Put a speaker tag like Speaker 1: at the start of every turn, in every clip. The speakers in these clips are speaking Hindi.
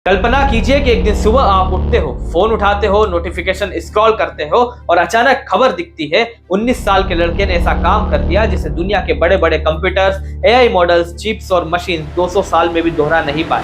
Speaker 1: कल्पना कीजिए कि एक दिन सुबह आप उठते हो, फोन उठाते हो, नोटिफिकेशन स्क्रॉल करते हो और अचानक खबर दिखती है 19 साल के लड़के ने ऐसा काम कर दिया जिसे दुनिया के बड़े बड़े कंप्यूटर्स, एआई मॉडल्स, चिप्स और मशीन 200 साल में भी दोहरा नहीं पाए।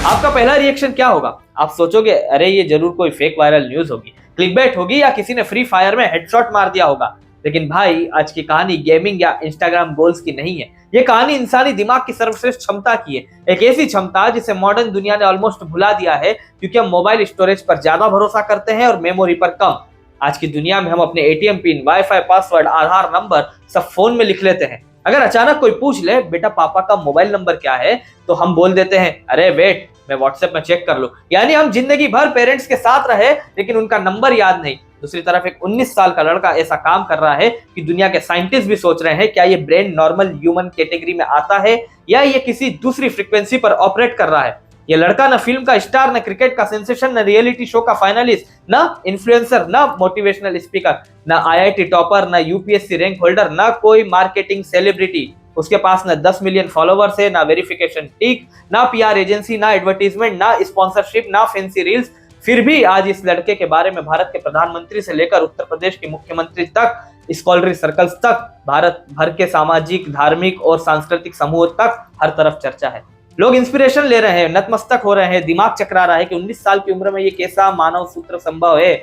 Speaker 1: आपका पहला रिएक्शन क्या होगा? आप सोचोगे अरे ये जरूर कोई फेक वायरल न्यूज होगी, क्लिकबेट होगी या किसी ने फ्री फायर में हेडशॉट मार दिया होगा। लेकिन भाई आज की कहानी गेमिंग या इंस्टाग्राम गोल्स की नहीं है। ये कहानी इंसानी दिमाग की सर्वश्रेष्ठ क्षमता की है, एक ऐसी क्षमता जिसे मॉडर्न दुनिया ने ऑलमोस्ट भुला दिया है क्योंकि हम मोबाइल स्टोरेज पर ज्यादा भरोसा करते हैं और मेमोरी पर कम। आज की दुनिया में हम अपने एटीएम पिन, वाईफाई पासवर्ड, आधार नंबर सब फोन में लिख लेते हैं। अगर अचानक कोई पूछ ले बेटा पापा का मोबाइल नंबर क्या है, तो हम बोल देते हैं अरे वेट मैं व्हाट्सएप में चेक कर लूं। यानी हम जिंदगी भर पेरेंट्स के साथ रहे लेकिन उनका नंबर याद नहीं। दूसरी तरफ एक 19 साल का लड़का ऐसा काम कर रहा है कि दुनिया के साइंटिस्ट भी सोच रहे हैं क्या ये ब्रेन नॉर्मल ह्यूमन कैटेगरी में आता है या ये किसी दूसरी फ्रीक्वेंसी पर ऑपरेट कर रहा है। ये लड़का न फिल्म का स्टार, न क्रिकेट का सेंसेशन, न रियलिटी शो का फाइनलिस्ट, न इन्फ्लुएंसर, न मोटिवेशनल स्पीकर, न आईआईटी टॉपर, न यूपीएससी रैंक होल्डर, न कोई मार्केटिंग सेलिब्रिटी। उसके पास न 10 मिलियन फॉलोवर्स है, ना वेरिफिकेशन टिक, ना पीआर एजेंसी, ना एडवर्टीजमेंट, ना स्पॉन्सरशिप, ना फैंसी रील्स। फिर भी आज इस लड़के के बारे में भारत के प्रधानमंत्री से लेकर उत्तर प्रदेश के मुख्यमंत्री तक, स्कॉलरी सर्कल्स तक, भारत भर के सामाजिक, धार्मिक और सांस्कृतिक समूह तक हर तरफ चर्चा है। लोग इंस्पिरेशन ले रहे हैं, नतमस्तक हो रहे हैं, दिमाग चकरा रहा है कि 19 साल की उम्र में ये कैसा मानव सूत्र संभव है।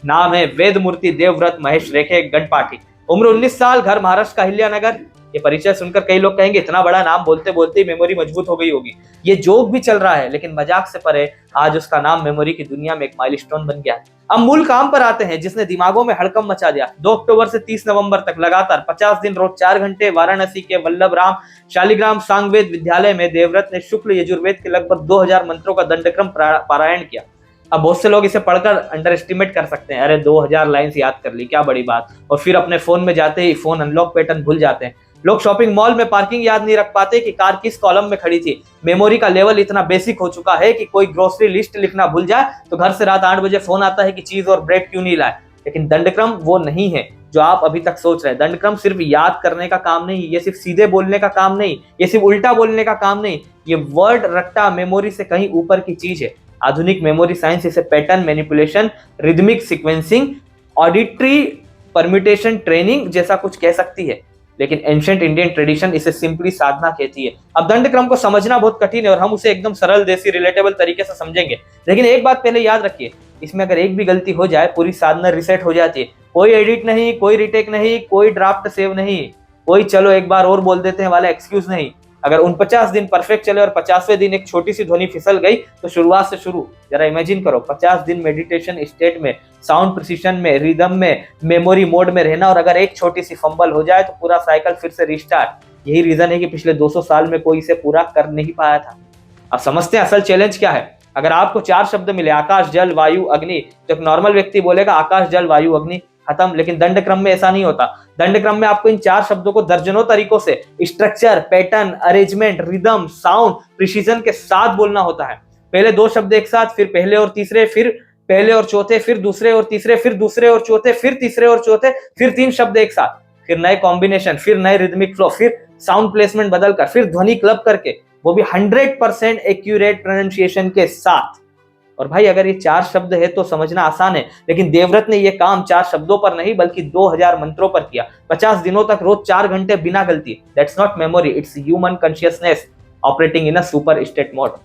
Speaker 1: नाम है वेदमूर्ति देवव्रत महेश रेखे गणपाठी। उम्र 19 साल, घर महाराष्ट्र का अहिल्यानगर। ये परिचय सुनकर कई लोग कहेंगे इतना बड़ा नाम बोलते बोलते ही मेमोरी मजबूत हो गई होगी। ये जोक भी चल रहा है लेकिन मजाक से परे आज उसका नाम मेमोरी की दुनिया में एक माइलस्टोन बन गया है। अब मूल काम पर आते हैं जिसने दिमागों में हड़कंप मचा दिया। 2 अक्टूबर से 30 नवंबर तक लगातार 50 दिन रोज 4 घंटे वाराणसी के वल्लभ राम शालिग्राम सांगवेद विद्यालय में देवव्रत ने शुक्ल यजुर्वेद के लगभग 2000 मंत्रों का दंडक्रम पारायण किया। अब बहुत से लोग इसे पढ़कर अंडर एस्टिमेट कर सकते हैं, अरे 2000 लाइंस याद कर ली क्या बड़ी बात, और फिर अपने फोन में जाते ही फोन अनलॉक पैटर्न भूल जाते हैं। लोग शॉपिंग मॉल में पार्किंग याद नहीं रख पाते कि कार किस कॉलम में खड़ी थी। मेमोरी का लेवल इतना बेसिक हो चुका है कि कोई ग्रोसरी लिस्ट लिखना भूल जाए तो घर से रात 8 बजे फोन आता है कि चीज और ब्रेड क्यों नहीं लाए। लेकिन दंडक्रम वो नहीं है जो आप अभी तक सोच रहे हैं। दंडक्रम सिर्फ याद करने का काम नहीं, ये सिर्फ सीधे बोलने का काम नहीं, ये सिर्फ उल्टा बोलने का काम नहीं, ये वर्ड रट्टा मेमोरी से कहीं ऊपर की चीज है। आधुनिक मेमोरी साइंस इसे pattern manipulation, rhythmic sequencing, auditory permutation training जैसा कुछ कह सकती है, लेकिन एंशिएंट इंडियन ट्रेडिशन इसे सिंपली साधना कहती है। अब दंडक्रम को समझना बहुत कठिन है और हम उसे एकदम सरल, देसी, रिलेटेबल तरीके से समझेंगे। लेकिन एक बात पहले याद रखिए, इसमें अगर एक भी गलती हो जाए पूरी साधना रिसेट हो जाती है। कोई एडिट नहीं, कोई रिटेक नहीं, कोई ड्राफ्ट सेव नहीं, कोई चलो एक बार और बोल देते हैं वाला एक्सक्यूज नहीं। अगर 49 दिन परफेक्ट चले और 50वें दिन एक छोटी सी ध्वनि फिसल गई तो शुरुआत से शुरू। जरा इमेजिन करो 50 दिन मेडिटेशन स्टेट में, साउंड प्रिसिशन में, रिदम में, मेमोरी मोड में रहना, और अगर एक छोटी सी फंबल हो जाए तो पूरा साइकिल फिर से रिस्टार्ट। यही रीजन है कि पिछले 200 साल में कोई इसे पूरा कर नहीं पाया था। अब समझते हैं असल चैलेंज क्या है। अगर आपको 4 शब्द मिले, आकाश, जल, वायु, अग्नि, तो एक नॉर्मल व्यक्ति बोलेगा आकाश, जल, वायु, अग्नि, खत्म। लेकिन दंडक्रम में ऐसा नहीं होता। दंडक्रम में आपको इन 4 शब्दों को दर्जनों तरीकों से structure, pattern, arrangement, rhythm, sound, precision के साथ बोलना होता है। पहले 2 शब्द एक साथ, फिर पहले और तीसरे, फिर पहले और चौथे, फिर दूसरे और तीसरे, फिर दूसरे और चौथे, फिर तीसरे और चौथे, फिर 3 शब्द एक साथ, फिर नए कॉम्बिनेशन, फिर नए रिदमिक फ्लो, फिर साउंड प्लेसमेंट बदलकर, फिर ध्वनि क्लब करके, वो भी 100% एक्यूरेट प्रोनाउंसिएशन के साथ। और भाई अगर ये 4 शब्द है तो समझना आसान है, लेकिन देवव्रत ने ये काम 4 शब्दों पर नहीं बल्कि 2000 मंत्रों पर किया। 50 दिनों तक रोज 4 घंटे बिना गलती। That's not memory, it's human consciousness operating in a super state mode.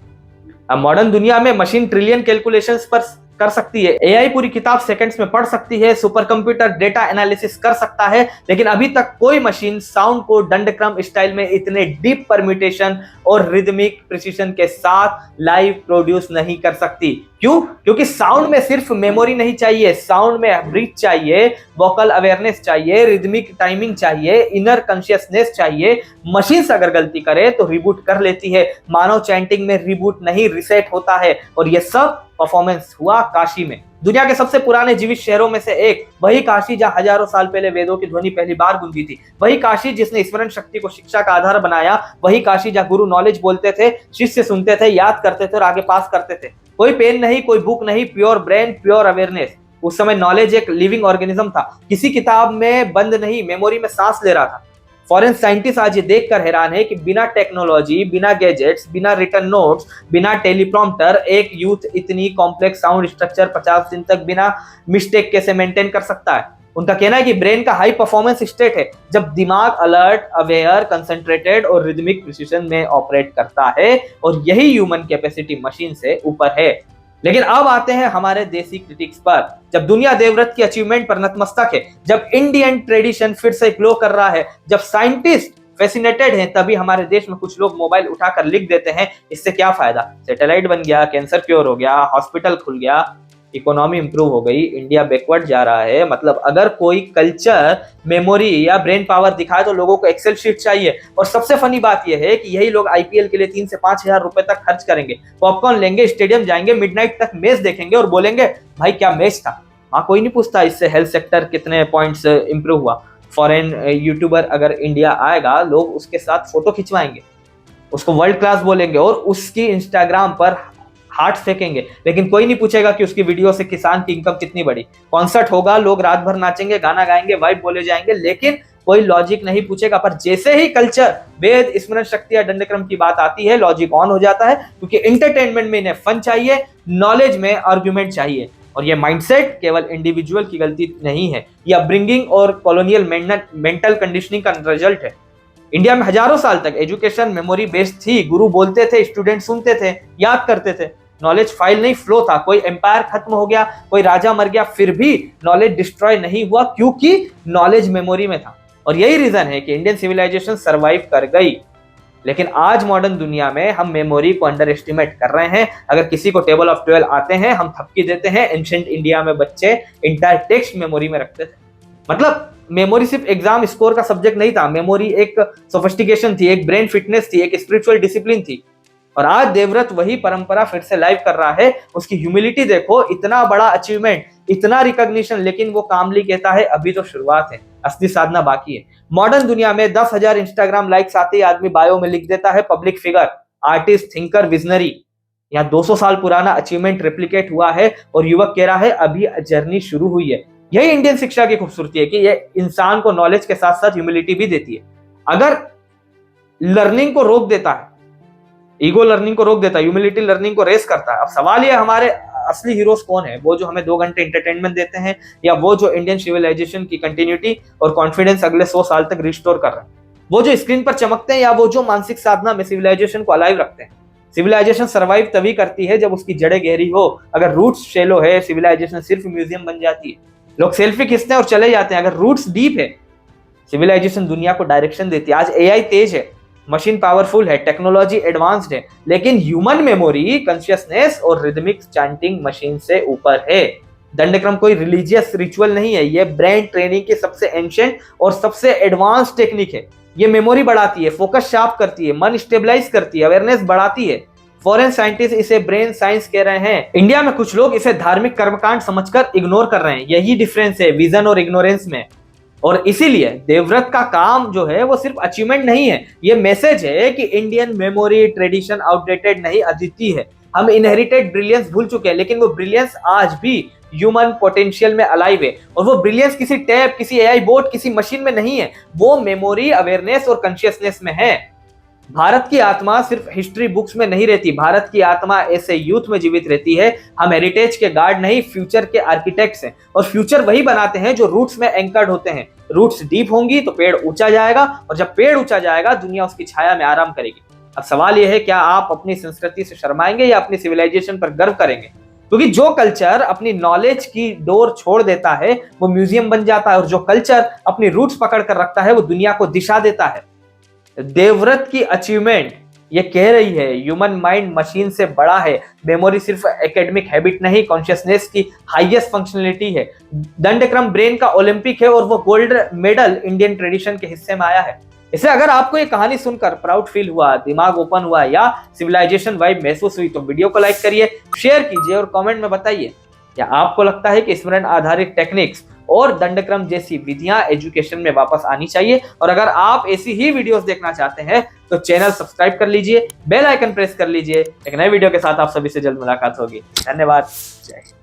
Speaker 1: अब मॉडर्न दुनिया में मशीन ट्रिलियन कैलकुलेशंस पर कर सकती है, एआई पूरी किताब सेकंड्स में पढ़ सकती है, सुपर कंप्यूटर डेटा एनालिसिस कर सकता है, लेकिन अभी तक कोई मशीन साउंड को दंडक्रम स्टाइल में इतने डीप परम्यूटेशन और रिदमिक प्रिसिशन के साथ लाइव प्रोड्यूस नहीं कर सकती। क्यों? क्योंकि साउंड में सिर्फ मेमोरी नहीं चाहिए, साउंड में ब्रीथ चाहिए, वोकल अवेयरनेस चाहिए, रिदमिक टाइमिंग चाहिए, इनर कॉन्शियसनेस चाहिए। मशीन से अगर गलती करे तो रिबूट कर लेती है। मानव चैंटिंग में रिबूट नहीं, रिसेट होता है। और ये सब परफॉर्मेंस हुआ काशी में, दुनिया के सबसे पुराने जीवित शहरों में से एक। वही काशी जहां हजारों साल पहले वेदों की ध्वनि पहली बार गूंजी थी। वही काशी जिसने स्मरण शक्ति को शिक्षा का आधार बनाया। वही काशी जहां गुरु नॉलेज बोलते थे, शिष्य सुनते थे, याद करते थे और आगे पास करते थे। कोई पेन नहीं, कोई बुक नहीं, प्योर ब्रेन, प्योर अवेयरनेस। उस समय नॉलेज एक लिविंग ऑर्गेनिज्म था, किसी किताब में बंद नहीं, मेमोरी में सांस ले रहा था। फॉरेन साइंटिस्ट आज ये देखकर हैरान है कि बिना टेक्नोलॉजी, बिना गैजेट्स, बिना रिटन नोट्स, बिना टेलीप्रॉम्प्टर एक यूथ इतनी कॉम्प्लेक्स साउंड स्ट्रक्चर 50 दिन तक बिना मिस्टेक कैसे मेंटेन कर सकता है। उनका कहना है कि ब्रेन का हाई परफॉर्मेंस स्टेट है जब दिमाग अलर्ट, अवेयर, कंसंट्रेटेड और रिदमिक प्रिसिशन में ऑपरेट करता है, और यही ह्यूमन कैपेसिटी मशीन से ऊपर है। लेकिन अब आते हैं हमारे देसी क्रिटिक्स पर। जब दुनिया देवव्रत की अचीवमेंट पर नतमस्तक है, जब इंडियन ट्रेडिशन फिर से ग्लो कर रहा है, जब साइंटिस्ट फैसिनेटेड हैं, तभी हमारे देश में कुछ लोग मोबाइल उठाकर लिख देते हैं इससे क्या फायदा, सैटेलाइट बन गया, कैंसर क्योर हो गया, हॉस्पिटल खुल गया, इकोनॉमी इंप्रूव हो गई, इंडिया बैकवर्ड जा रहा है। मतलब अगर कोई कल्चर, मेमोरी या ब्रेन पावर दिखाए तो लोगों को एक्सेल शीट चाहिए। और सबसे फनी बात यह है कि यही लोग आईपीएल के लिए 3 से 5 हजार रुपए तक खर्च करेंगे, पॉपकॉर्न लेंगे, स्टेडियम जाएंगे, मिडनाइट तक मैच देखेंगे और बोलेंगे भाई क्या मैच था। वहां कोई नहीं पूछता इससे हेल्थ सेक्टर कितने पॉइंट्स इंप्रूव हुआ। फॉरेन यूट्यूबर अगर इंडिया आएगा, लोग उसके साथ फोटो खिंचवाएंगे, उसको वर्ल्ड क्लास बोलेंगे और उसकी इंस्टाग्राम पर हार्ट फेंकेंगे, लेकिन कोई नहीं पूछेगा कि उसकी वीडियो से किसान की इनकम कितनी बड़ी। कॉन्सर्ट होगा, लोग रात भर नाचेंगे, गाना गाएंगे, वाइब बोले जाएंगे, लेकिन कोई लॉजिक नहीं पूछेगा। पर जैसे ही कल्चर, वेद, स्मरण शक्ति या दंडक्रम की बात आती है, लॉजिक ऑन हो जाता है, क्योंकि एंटरटेनमेंट में इन्हें फन चाहिए, नॉलेज में आर्ग्यूमेंट चाहिए। और ये माइंडसेट केवल इंडिविजुअल की गलती नहीं है, यह अपब्रिंगिंग और कॉलोनियल मेंटल कंडीशनिंग का रिजल्ट है। इंडिया में हजारों साल तक एजुकेशन मेमोरी बेस्ड थी। गुरु बोलते थे, स्टूडेंट सुनते थे, याद करते थे। नॉलेज फाइल नहीं, फ्लो था। कोई एम्पायर खत्म हो गया, कोई राजा मर गया, फिर भी नॉलेज डिस्ट्रॉय नहीं हुआ, क्योंकि नॉलेज मेमोरी में था। और यही रीजन है कि इंडियन सिविलाइजेशन सरवाइव कर गई। लेकिन आज मॉडर्न दुनिया में हम मेमोरी को अंडर एस्टिमेट कर रहे हैं। अगर किसी को टेबल ऑफ 12 आते हैं, हम थपकी देते हैं। एंशिएंट इंडिया में बच्चे इंटायर टेक्स्ट मेमोरी में रखते थे। मतलब मेमोरी सिर्फ एग्जाम स्कोर का सब्जेक्ट नहीं था, मेमोरी एक सोफिस्टिकेशन थी, एक ब्रेन फिटनेस थी, एक स्पिरिचुअल डिसिप्लिन थी। और आज देवव्रत वही परंपरा फिर से लाइव कर रहा है। उसकी ह्यूमिलिटी देखो, इतना बड़ा अचीवमेंट, इतना रिकॉग्निशन, लेकिन वो कामली कहता है अभी तो शुरुआत है, असली साधना बाकी है। मॉडर्न दुनिया में 10,000 इंस्टाग्राम लाइक्स आते ही आदमी बायो में लिख देता है public figure, artist, thinker, visionary. यहाँ 200 साल पुराना अचीवमेंट रेप्लिकेट हुआ है और युवक कह रहा है अभी जर्नी शुरू हुई है। यही इंडियन शिक्षा की खूबसूरती है कि ये इंसान को नॉलेज के साथ साथ ह्यूमिलिटी भी देती है। अगर लर्निंग को रोक देता है, ईगो लर्निंग को रोक देता है, ह्यूमिलिटी लर्निंग को रेस करता है। अब सवाल ये, हमारे असली हीरोज कौन है? वो जो हमें 2 घंटे एंटरटेनमेंट देते हैं, या वो जो इंडियन सिविलाइजेशन की कंटिन्यूटी और कॉन्फिडेंस अगले 100 साल तक रिस्टोर कर रहे हैं? वो जो स्क्रीन पर चमकते हैं, या वो जो मानसिक साधना में सिविलाइजेशन को अलाइव रखते हैं? सिविलाइजेशन सर्वाइव तभी करती है जब उसकी जड़ें गहरी हो। अगर रूट्स शैलो है, सिविलाइजेशन सिर्फ म्यूजियम बन जाती है। लोग सेल्फी खींचते हैं और चले जाते हैं। अगर रूट्स डीप है, सिविलाइजेशन दुनिया को डायरेक्शन देती है। आज एआई तेज है, मशीन पावरफुल है, टेक्नोलॉजी एडवांस्ड है, लेकिन ह्यूमन मेमोरी, कॉन्शियसनेस और रिदमिक चैंटिंग मशीन से ऊपर है। दंडक्रम कोई रिलीजियस रिचुअल नहीं है, ये ब्रेन ट्रेनिंग की सबसे एंशिएंट और सबसे एडवांस टेक्निक है। ये मेमोरी बढ़ाती है, फोकस शार्प करती है, मन स्टेबलाइज करती है, अवेयरनेस बढ़ाती है। फॉरेन साइंटिस्ट इसे ब्रेन साइंस कह रहे हैं। इंडिया में कुछ लोग इसे धार्मिक कर्मकांड समझकर इग्नोर कर रहे हैं। यही डिफरेंस है विजन और इग्नोरेंस में। और इसीलिए देवव्रत का काम जो है वो सिर्फ अचीवमेंट नहीं है, ये मैसेज है कि इंडियन मेमोरी ट्रेडिशन आउटडेटेड नहीं, अद्वितीय है। हम इनहेरिटेड ब्रिलियंस भूल चुके हैं, लेकिन वो ब्रिलियंस आज भी ह्यूमन पोटेंशियल में अलाइव है। और वो ब्रिलियंस किसी टैब, किसी एआई बोर्ड, किसी मशीन में नहीं है, वो मेमोरी, अवेयरनेस और कॉन्शियसनेस में है। भारत की आत्मा सिर्फ हिस्ट्री बुक्स में नहीं रहती, भारत की आत्मा ऐसे यूथ में जीवित रहती है। हम हेरिटेज के गार्ड नहीं, फ्यूचर के आर्किटेक्ट्स हैं। और फ्यूचर वही बनाते हैं जो रूट्स में एंकर्ड होते हैं। रूट्स डीप होंगी तो पेड़ ऊंचा जाएगा, और जब पेड़ ऊंचा जाएगा दुनिया उसकी छाया में आराम करेगी। अब सवाल यह है, क्या आप अपनी संस्कृति से शर्माएंगे या अपनी सिविलाइजेशन पर गर्व करेंगे? क्योंकि जो कल्चर अपनी नॉलेज की डोर छोड़ देता है वो म्यूजियम बन जाता है, और जो कल्चर अपनी रूट्स पकड़ कर रखता है वो दुनिया को दिशा देता है। देवव्रत की अचीवमेंट ये कह रही है ह्यूमन माइंड मशीन से बड़ा है। मेमोरी सिर्फ एकेडमिक हैबिट नहीं, कॉन्शियसनेस की हाईएस्ट फंक्शनलिटी है। दंडक्रम ब्रेन का ओलंपिक है, और वो गोल्ड मेडल इंडियन ट्रेडिशन के हिस्से में आया है। इससे अगर आपको ये कहानी सुनकर प्राउड फील हुआ, दिमाग ओपन हुआ, या सिविलाइजेशन वाइब महसूस हुई, तो वीडियो को लाइक करिए, शेयर कीजिए और कमेंट में बताइए, क्या आपको लगता है कि स्मरण आधारित टेक्निक्स और दंडक्रम जैसी विधियां एजुकेशन में वापस आनी चाहिए? और अगर आप ऐसी ही वीडियोस देखना चाहते हैं तो चैनल सब्सक्राइब कर लीजिए, बेल आइकन प्रेस कर लीजिए। एक नए वीडियो के साथ आप सभी से जल्द मुलाकात होगी। धन्यवाद। जय हिंद।